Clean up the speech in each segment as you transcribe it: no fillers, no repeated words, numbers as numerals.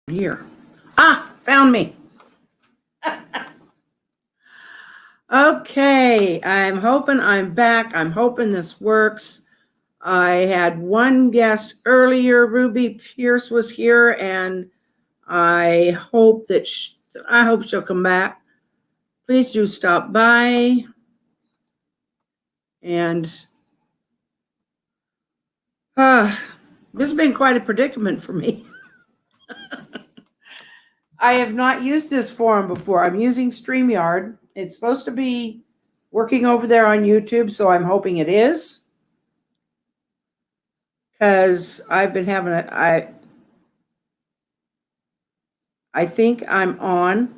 Here. Ah, found me. Okay, I'm back. I'm hoping this works. I had one guest earlier, Ruby Pierce was here, and I hope she'll come back. Please do stop by. And this has been quite a predicament for me. I have not used this forum before. I'm using StreamYard. It's supposed to be working over there on YouTube, so I'm hoping it is. Because I've been having I think I'm on.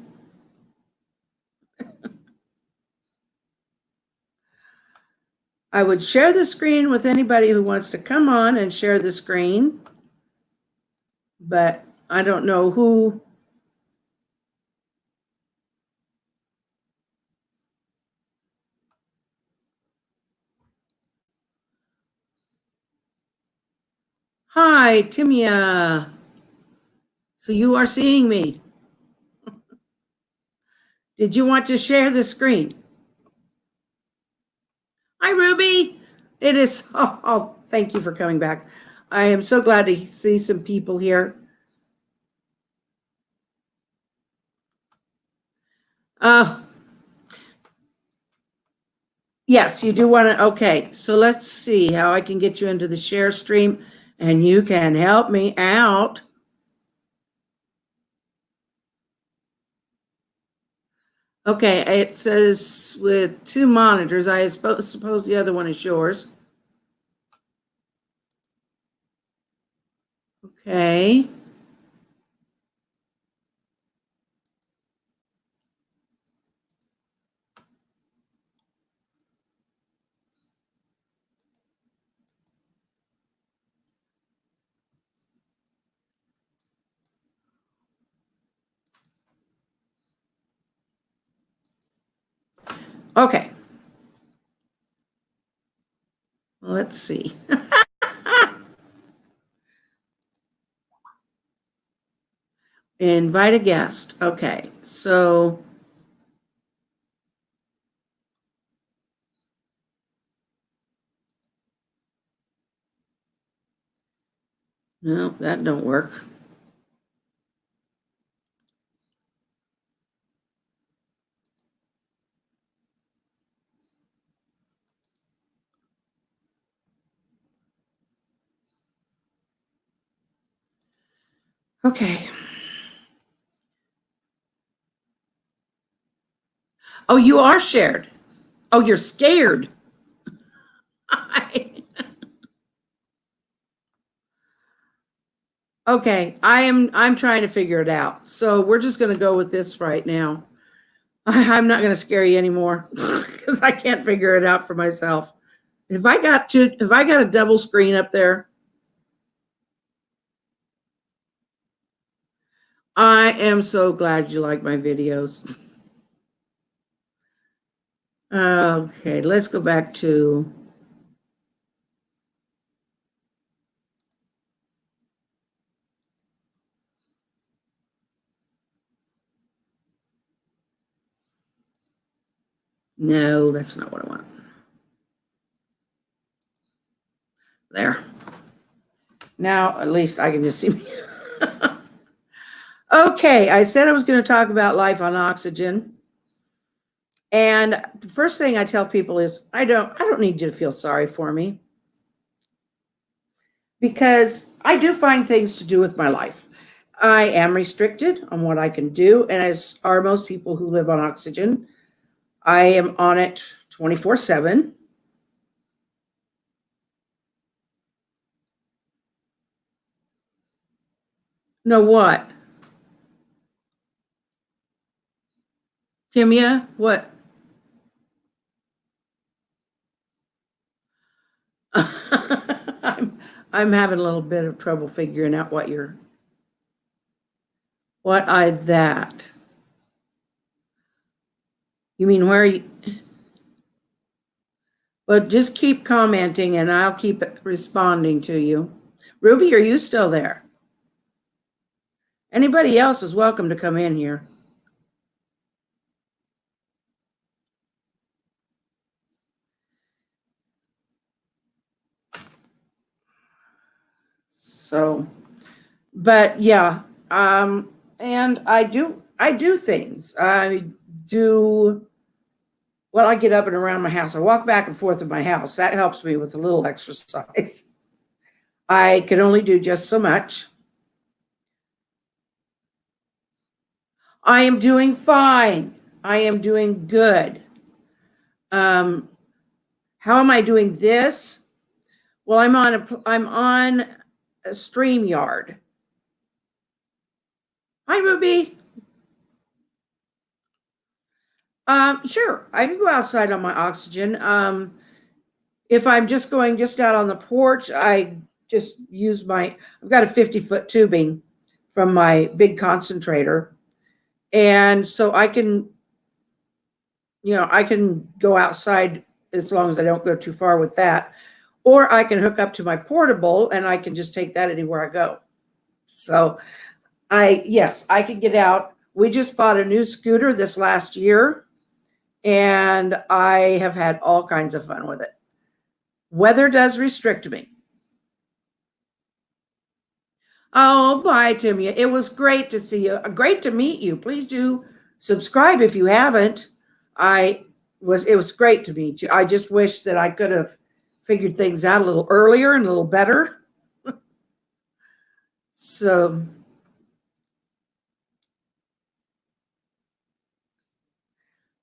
I would share the screen with anybody who wants to come on and share the screen, but I don't know who. Hi, Timia. So you are seeing me. Did you want to share the screen? Hi, Ruby. It is, thank you for coming back. I am so glad to see some people here. Yes, you do want to, okay. So let's see how I can get you into the share stream and you can help me out. Okay, it says with 2 monitors. I suppose the other one is yours. Okay. Okay. Let's see. Invite a guest. Okay, so no, that don't work. Okay. Oh, you are shared. Oh, you're scared. Okay, I'm trying to figure it out. So we're just going to go with this right now. I'm not going to scare you anymore because I can't figure it out for myself. If I got a double screen up there, I am so glad you like my videos. Okay, let's go back to no, that's not what I want. There. Now, at least I can just see me. Okay, I said I was going to talk about life on oxygen. And the first thing I tell people is I don't need you to feel sorry for me. Because I do find things to do with my life. I am restricted on what I can do, and as are most people who live on oxygen. I am on it 24/7. No, what? Timia, what? I'm having a little bit of trouble figuring out what that. You mean where you? Well, just keep commenting and I'll keep responding to you. Ruby, are you still there? Anybody else is welcome to come in here. So, but yeah, and I do things. I do, well, I get up and around my house. I walk back and forth in my house. That helps me with a little exercise. I can only do just so much. I am doing fine. I am doing good. How am I doing this? Well, I'm on a StreamYard. Hi, Ruby. Sure, I can go outside on my oxygen. If I'm just going just out on the porch, I just use I've got a 50-foot tubing from my big concentrator. And so I can go outside as long as I don't go too far with that. Or I can hook up to my portable and I can just take that anywhere I go. So yes, I can get out. We just bought a new scooter this last year and I have had all kinds of fun with it. Weather does restrict me. Oh, bye, Timmy. It was great to see you. Great to meet you. Please do subscribe if you haven't. It was great to meet you. I just wish that I could have figured things out a little earlier and a little better. So,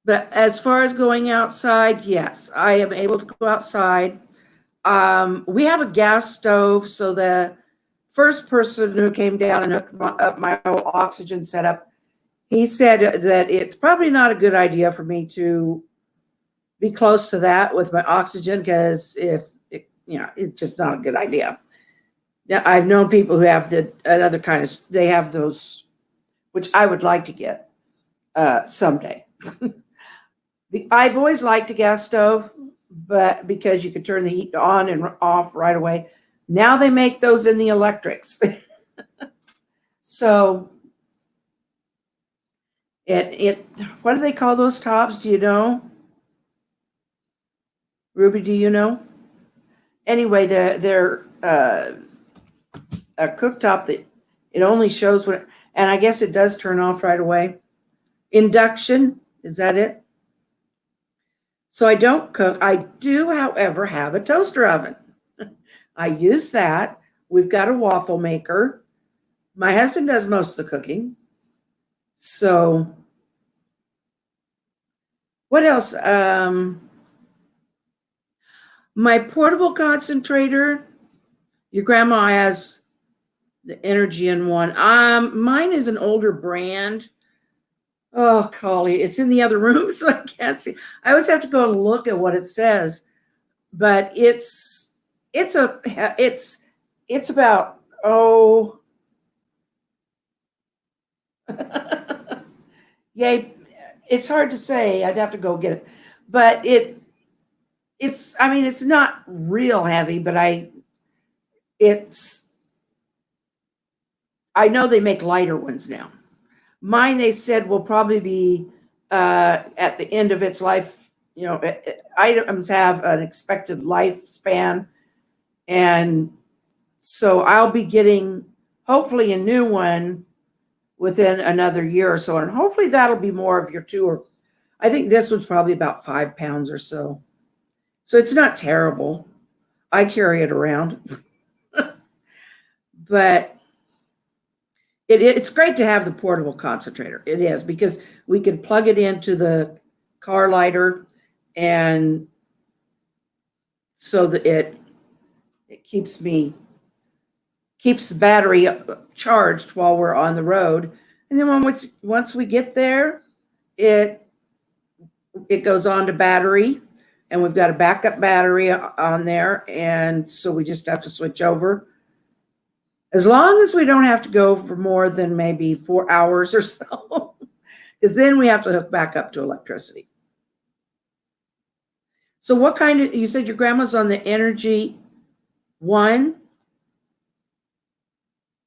but as far as going outside, yes, I am able to go outside. We have a gas stove, so the first person who came down and hooked up my whole oxygen setup, he said that it's probably not a good idea for me to be close to that with my oxygen because it's just not a good idea. Now, I've known people who have another kind of, they have those, which I would like to get someday. I've always liked a gas stove, but because you could turn the heat on and off right away. Now they make those in the electrics. So what do they call those tops? Do you know? Ruby, do you know? Anyway, they're a cooktop that it only shows when, and I guess it does turn off right away. Induction, is that it? So I don't cook. I do, however, have a toaster oven. I use that. We've got a waffle maker. My husband does most of the cooking. So what else? My portable concentrator. Your grandma has the Energin one. Mine is an older brand. Oh, golly, it's in the other room, so I can't see. I always have to go and look at what it says, but it's about yay. It's hard to say. I'd have to go get it, but it's. I mean, it's not real heavy, but I know they make lighter ones now. Mine, they said, will probably be at the end of its life. Items have an expected lifespan. And so I'll be getting hopefully a new one within another year or so. And hopefully that'll be more of your I think this one's probably about 5 pounds or so. So it's not terrible. I carry it around. But it's great to have the portable concentrator. It is, because we can plug it into the car lighter, and so that it keeps the battery charged while we're on the road. And then once we get there, it goes on to battery, and we've got a backup battery on there, and so we just have to switch over. As long as we don't have to go for more than maybe 4 hours or so, because then we have to hook back up to electricity. So you said your grandma's on the Energy One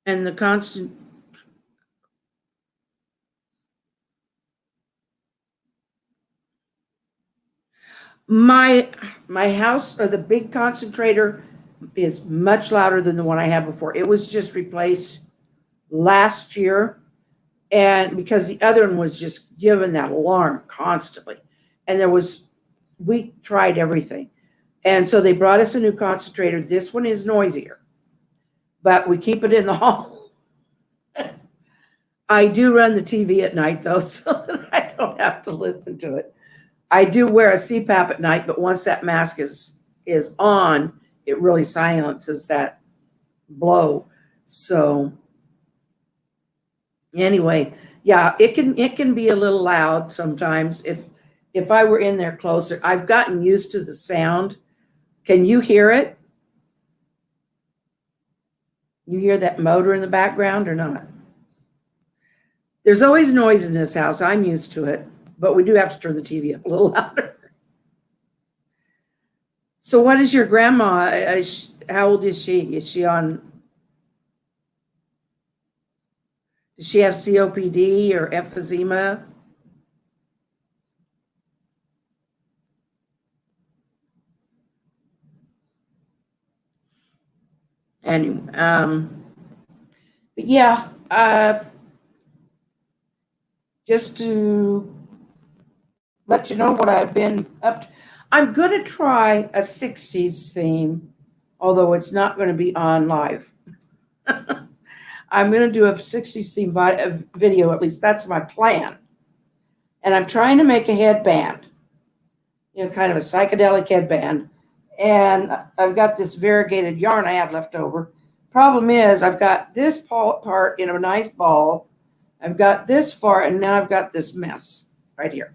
and the constant, My house, or the big concentrator, is much louder than the one I had before. It was just replaced last year, and because the other one was just giving that alarm constantly, and we tried everything, and so they brought us a new concentrator. This one is noisier, but we keep it in the hall. I do run the TV at night though, so that I don't have to listen to it. I do wear a CPAP at night, but once that mask is on, it really silences that blow. So anyway, yeah, it can be a little loud sometimes. If I were in there closer, I've gotten used to the sound. Can you hear it? You hear that motor in the background or not? There's always noise in this house. I'm used to it, but we do have to turn the TV up a little louder. So what is your grandma? How old is she? Does she have COPD or emphysema? And but yeah, just to let you know what I've been up to. I'm going to try a 60s theme, although it's not going to be on live. I'm going to do a 60s theme video, at least that's my plan. And I'm trying to make a headband, kind of a psychedelic headband. And I've got this variegated yarn I had left over. Problem is, I've got this part in a nice ball. I've got this far, and now I've got this mess right here.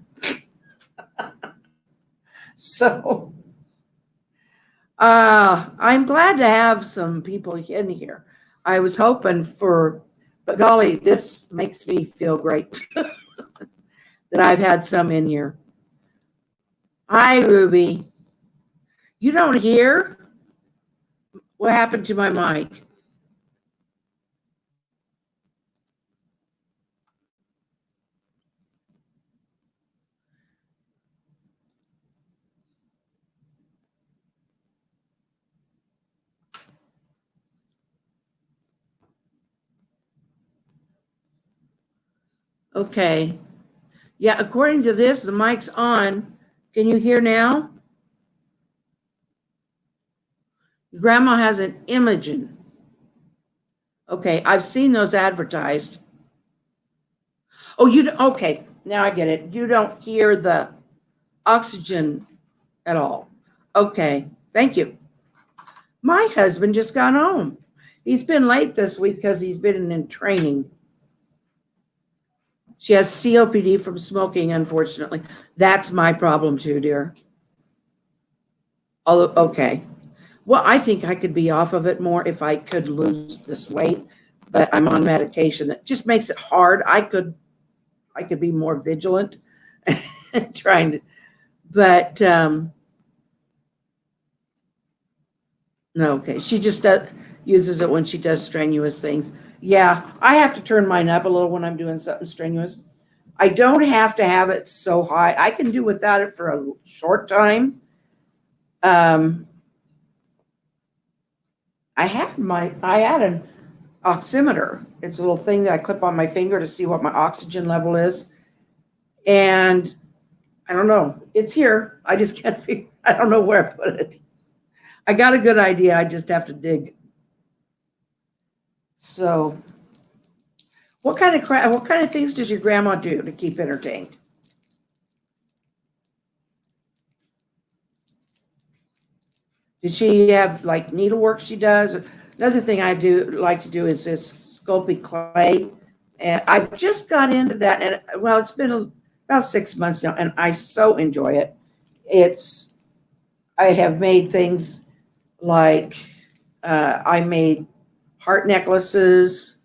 So I'm glad to have some people in here. I was hoping but golly, this makes me feel great that I've had some in here. Hi, Ruby. You don't hear? What happened to my mic? Okay. Yeah, according to this, the mic's on. Can you hear now? Grandma has an Imogen. Okay, I've seen those advertised. Oh, okay, now I get it. You don't hear the oxygen at all. Okay, thank you. My husband just got home. He's been late this week because he's been in training. She has COPD from smoking, unfortunately. That's my problem too, dear. Although, okay. Well, I think I could be off of it more if I could lose this weight, but I'm on medication that just makes it hard. I could be more vigilant trying to, but no, okay. She just uses it when she does strenuous things. Yeah, I have to turn mine up a little when I'm doing something strenuous. I don't have to have it so high. I can do without it for a short time. I had an oximeter. It's a little thing that I clip on my finger to see what my oxygen level is. And I don't know. It's here. I just can't figure. I don't know where I put it. I got a good idea. I just have to dig. So, what kind of things does your grandma do to keep entertained? Did she have like needlework she does? Another thing I like to do is this Sculpey clay. And I've just got into that. And well, it's been about 6 months now, and I so enjoy it. I have made things like I made heart necklaces.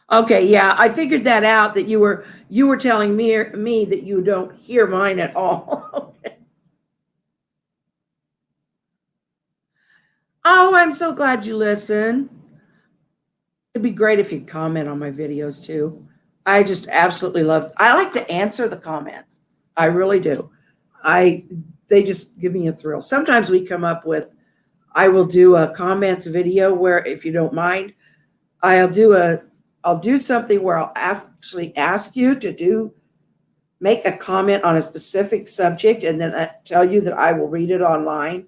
Okay, yeah, I figured that out, that you were telling me that you don't hear mine at all. Okay. Oh, I'm so glad you listen. It'd be great if you'd comment on my videos too. I just absolutely I like to answer the comments. I really do. They just give me a thrill. Sometimes we come up with, I will do a comments video where, if you don't mind, I'll do something where I'll actually ask you to make a comment on a specific subject, and then I tell you that I will read it online,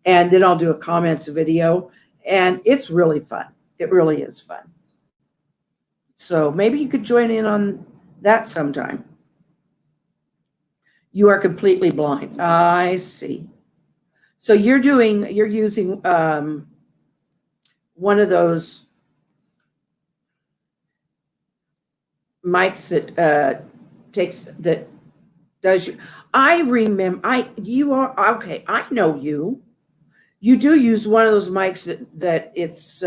and then I'll do a comments video, and it's really fun. It really is fun. So maybe you could join in on that sometime. You are completely blind. I see. So you're using one of those mics that does you. I remember. You are okay. I know you. You do use one of those mics that it's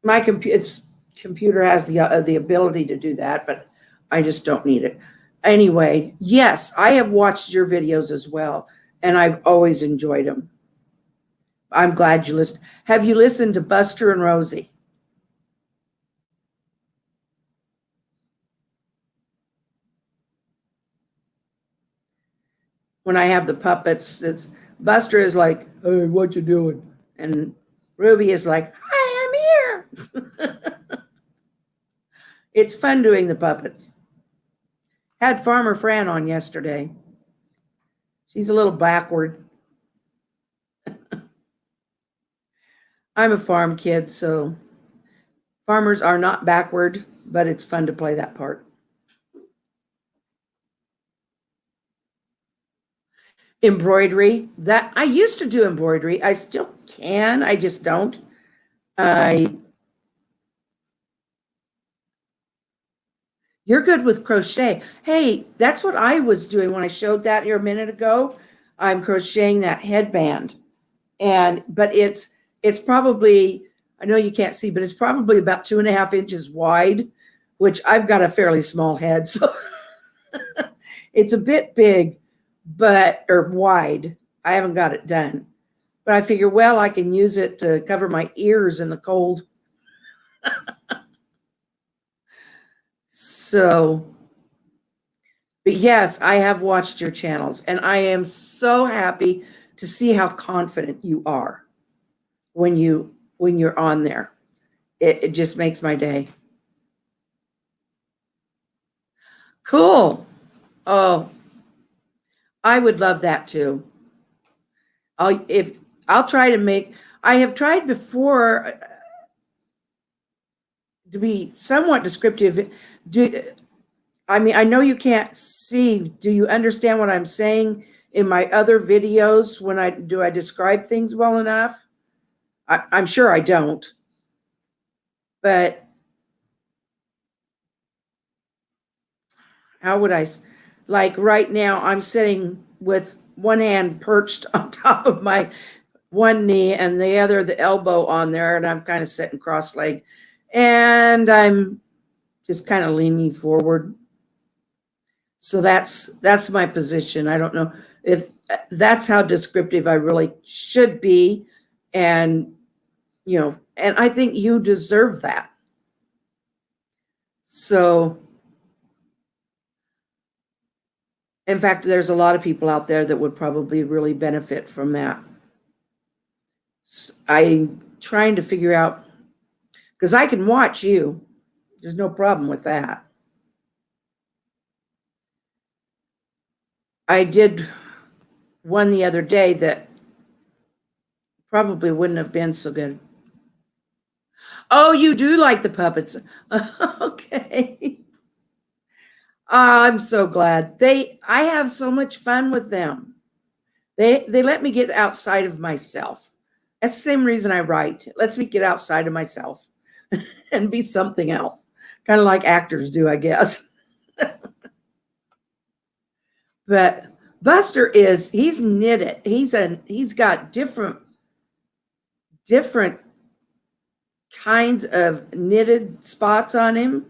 my computer has the ability to do that, but I just don't need it. Anyway, yes, I have watched your videos as well, and I've always enjoyed them. I'm glad you listened. Have you listened to Buster and Rosie? When I have the puppets, Buster is like, "Hey, what you doing?" And Ruby is like, "Hi, I'm here." It's fun doing the puppets. Had Farmer Fran on yesterday. She's a little backward. I'm a farm kid, so farmers are not backward, but it's fun to play that part. Embroidery, that I used to do embroidery. I still can, I just don't. You're good with crochet. Hey, that's what I was doing when I showed that here a minute ago. I'm crocheting that headband. But it's probably, I know you can't see, but it's probably about 2.5 inches wide, which I've got a fairly small head, so it's a bit big, or wide. I haven't got it done. But I figure, well, I can use it to cover my ears in the cold. So, but yes, I have watched your channels, and I am so happy to see how confident you are when you're on there. It just makes my day. Cool. Oh, I would love that too. I'll try to make. I have tried before to be somewhat descriptive. I mean, I know you can't see. Do you understand what I'm saying in my other videos when I describe things well enough? I'm sure I don't. But how would I, like right now, I'm sitting with one hand perched on top of my one knee and the other, the elbow on there, and I'm kind of sitting cross-legged, and I'm just kind of leaning forward. So that's my position. I don't know if that's how descriptive I really should be, and and I think you deserve that. So, in fact, there's a lot of people out there that would probably really benefit from that. I'm trying to figure out, because I can watch you. There's no problem with that. I did one the other day that probably wouldn't have been so good. Oh, you do like the puppets. Okay. I'm so glad. I have so much fun with them. They let me get outside of myself. That's the same reason I write. It lets me get outside of myself and be something else. Kind of like actors do, I guess. But Buster he's knitted. He's got different kinds of knitted spots on him.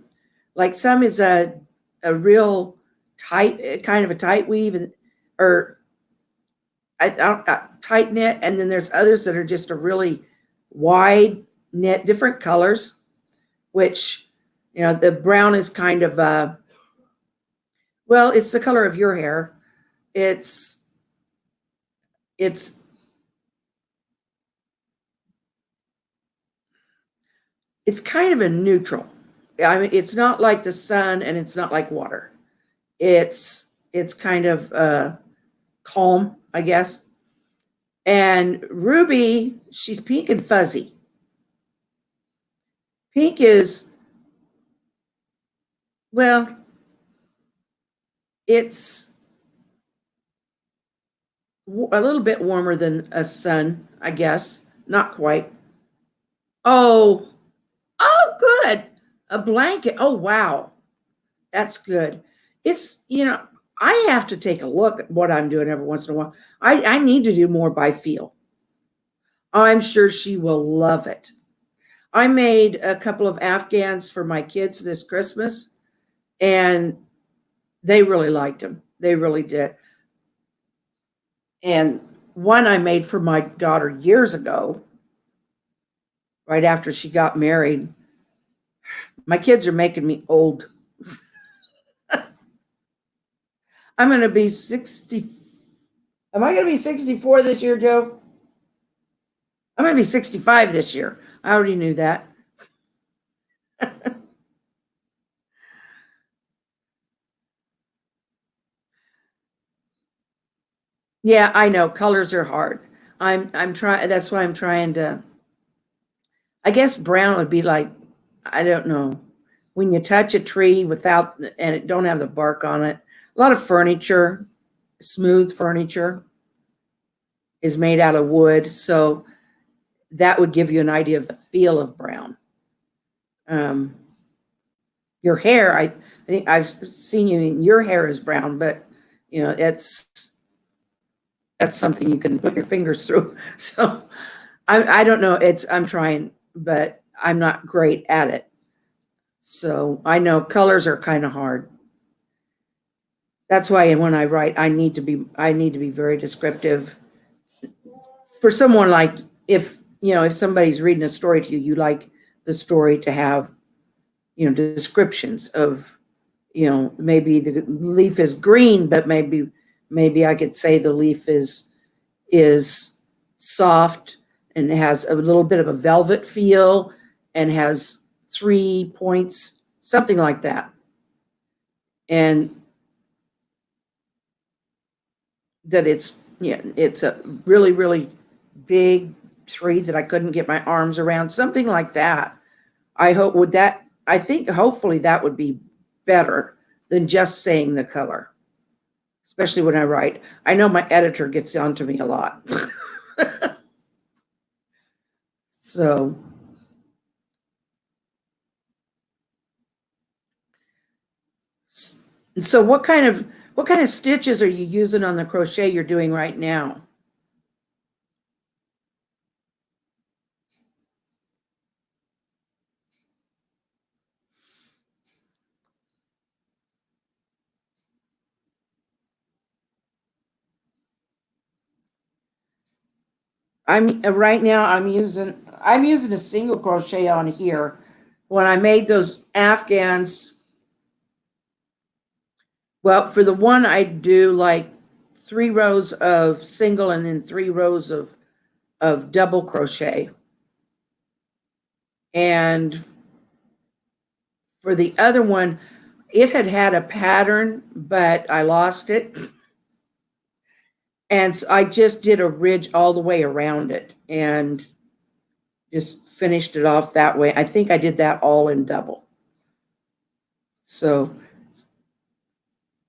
Like some is a real tight, kind of a tight weave, or tight knit, and then there's others that are just a really wide knit, different colors, which the brown is kind of Well, it's the color of your hair. It's it's it's kind of a neutral. I mean, it's not like the sun and it's not like water. It's kind of calm, I guess. And Ruby, she's pink and fuzzy. Pink is, well, it's a little bit warmer than a sun, I guess. Not quite. Oh, oh, good. A blanket. Oh, wow. That's good. It's, I have to take a look at what I'm doing every once in a while. I need to do more by feel. I'm sure she will love it. I made a couple of Afghans for my kids this Christmas, and they really liked them. They really did. And one I made for my daughter years ago, right after she got married. My kids are making me old. I'm going to be 60. Am I going to be 64 this year, Joe? I'm going to be 65 this year. I already knew that. Yeah, I know colors are hard. I'm trying. That's why I'm trying to. I guess brown would be like, I don't know, when you touch a tree without and it don't have the bark on it. A lot of furniture, smooth furniture, is made out of wood, so that would give you an idea of the feel of brown. Um, your hair, I think I've seen you. Your hair is brown, but that's something you can put your fingers through. So I don't know. I'm trying, but I'm not great at it. So I know colors are kind of hard. That's why when I write, I need to be very descriptive. For someone like, if somebody's reading a story to you, you like the story to have descriptions of, maybe the leaf is green, but maybe I could say the leaf is soft and has a little bit of a velvet feel and has 3 points, something like that. And that it's a really, really big tree that I couldn't get my arms around, something like that. I think hopefully that would be better than just saying the color, especially when I write. I know my editor gets onto me a lot. So, so what kind of stitches are you using on the crochet you're doing right now? I'm right now I'm using a single crochet on here. When I made those Afghans, well, for the one I do like 3 rows of single and then 3 rows of double crochet. And for the other one, it had a pattern, but I lost it. And so I just did a ridge all the way around it and just finished it off that way. I think I did that all in double. So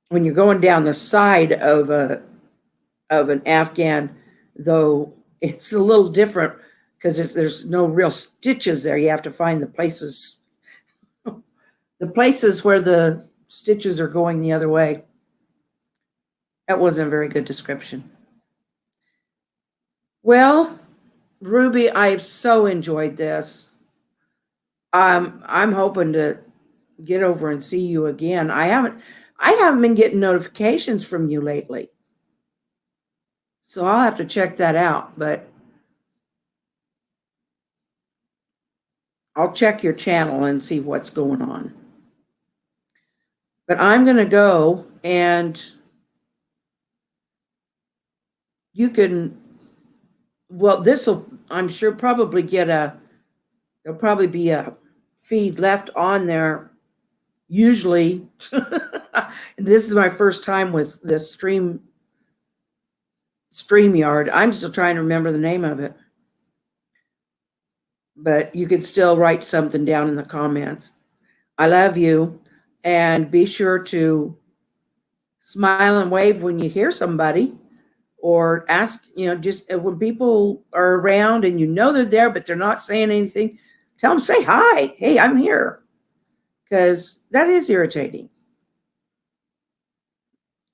when you're going down the side of an Afghan, though, it's a little different because there's no real stitches there. You have to find the places where the stitches are going the other way. That wasn't a very good description. Well, Ruby, I've so enjoyed this. I'm hoping to get over and see you again. I haven't been getting notifications from you lately. So I'll have to check that out, but I'll check your channel and see what's going on. But I'm going to go, and you can, well, this will, I'm sure, probably there'll probably be a feed left on there. Usually, this is my first time with this StreamYard. I'm still trying to remember the name of it. But you could still write something down in the comments. I love you, and be sure to smile and wave when you hear somebody, or ask, just when people are around and they're there, but they're not saying anything, tell them, say hi. Hey, I'm here. Because that is irritating.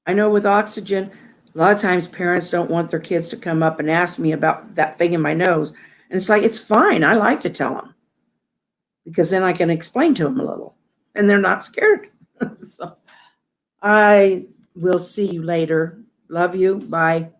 I know with oxygen, a lot of times parents don't want their kids to come up and ask me about that thing in my nose. And it's like, it's fine. I like to tell them, because then I can explain to them a little and they're not scared. So I will see you later. Love you. Bye.